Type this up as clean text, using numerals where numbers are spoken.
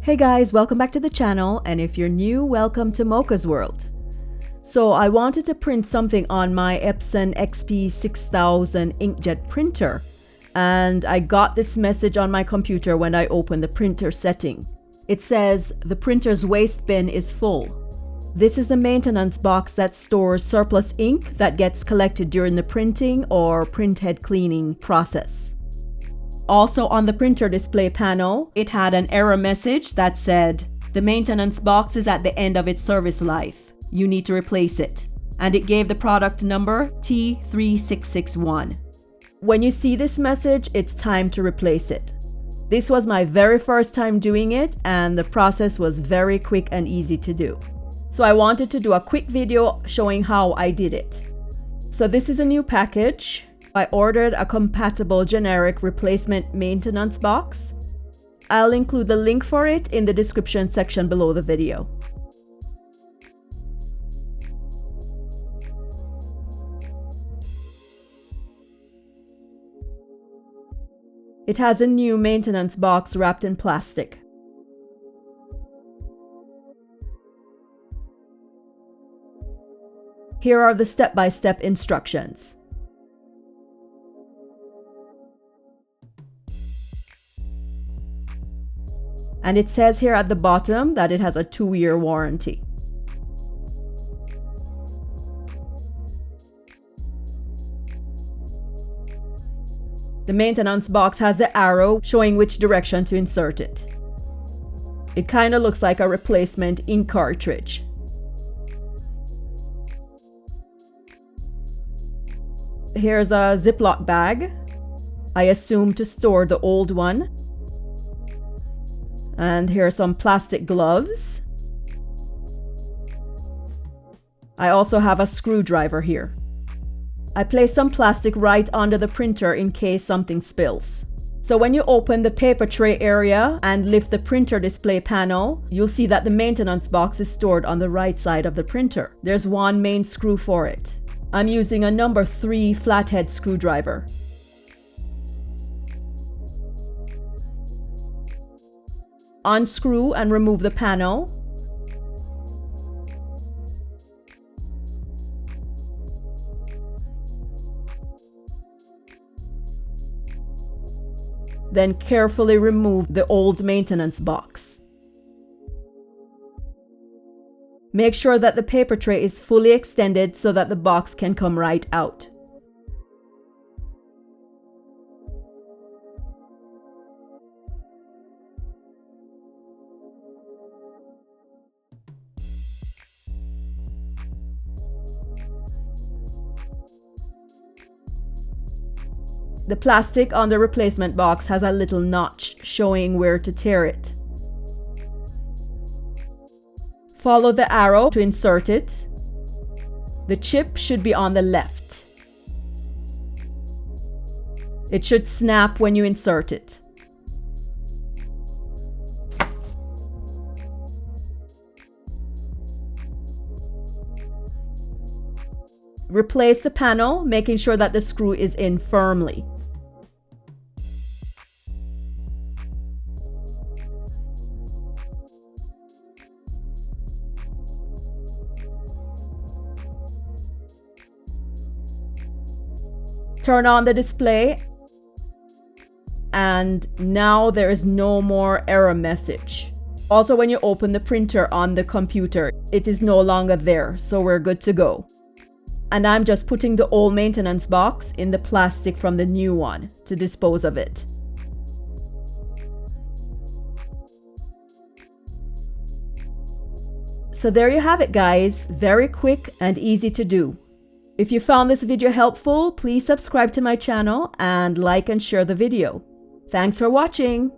Hey guys, welcome back to the channel, and if you're new, welcome to MOCA'S world. So I wanted to print something on my Epson XP6000 inkjet printer, and I got this message on my computer when I opened the printer setting. It says the printer's waste bin is full. This is the maintenance box that stores surplus ink that gets collected during the printing or printhead cleaning process. Also on the printer display panel, it had an error message that said, the maintenance box is at the end of its service life. You need to replace it. And it gave the product number T3661. When you see this message, it's time to replace it. This was my very first time doing it, and the process was very quick and easy to do. So I wanted to do a quick video showing how I did it. So this is a new package. I ordered a compatible generic replacement maintenance box. I'll include the link for it in the description section below the video. It has a new maintenance box wrapped in plastic. Here are the step-by-step instructions. And it says here at the bottom that it has a 2-year warranty. The maintenance box has the arrow showing which direction to insert it. It kind of looks like a replacement ink cartridge. Here's a Ziploc bag, I assume to store the old one. And here are some plastic gloves. I also have a screwdriver here. I placed some plastic right under the printer in case something spills. So when you open the paper tray area and lift the printer display panel, you'll see that the maintenance box is stored on the right side of the printer. There's one main screw for it. I'm using a number 3 flathead screwdriver. Unscrew and remove the panel. Then carefully remove the old maintenance box. Make sure that the paper tray is fully extended so that the box can come right out. The plastic on the replacement box has a little notch showing where to tear it. Follow the arrow to insert it. The chip should be on the left. It should snap when you insert it. Replace the panel, making sure that the screw is in firmly. Turn on the display, and now there is no more error message. Also, when you open the printer on the computer, it is no longer there, so we're good to go. And I'm just putting the old maintenance box in the plastic from the new one to dispose of it. So there you have it, guys. Very quick and easy to do. If you found this video helpful, please subscribe to my channel and like and share the video. Thanks for watching.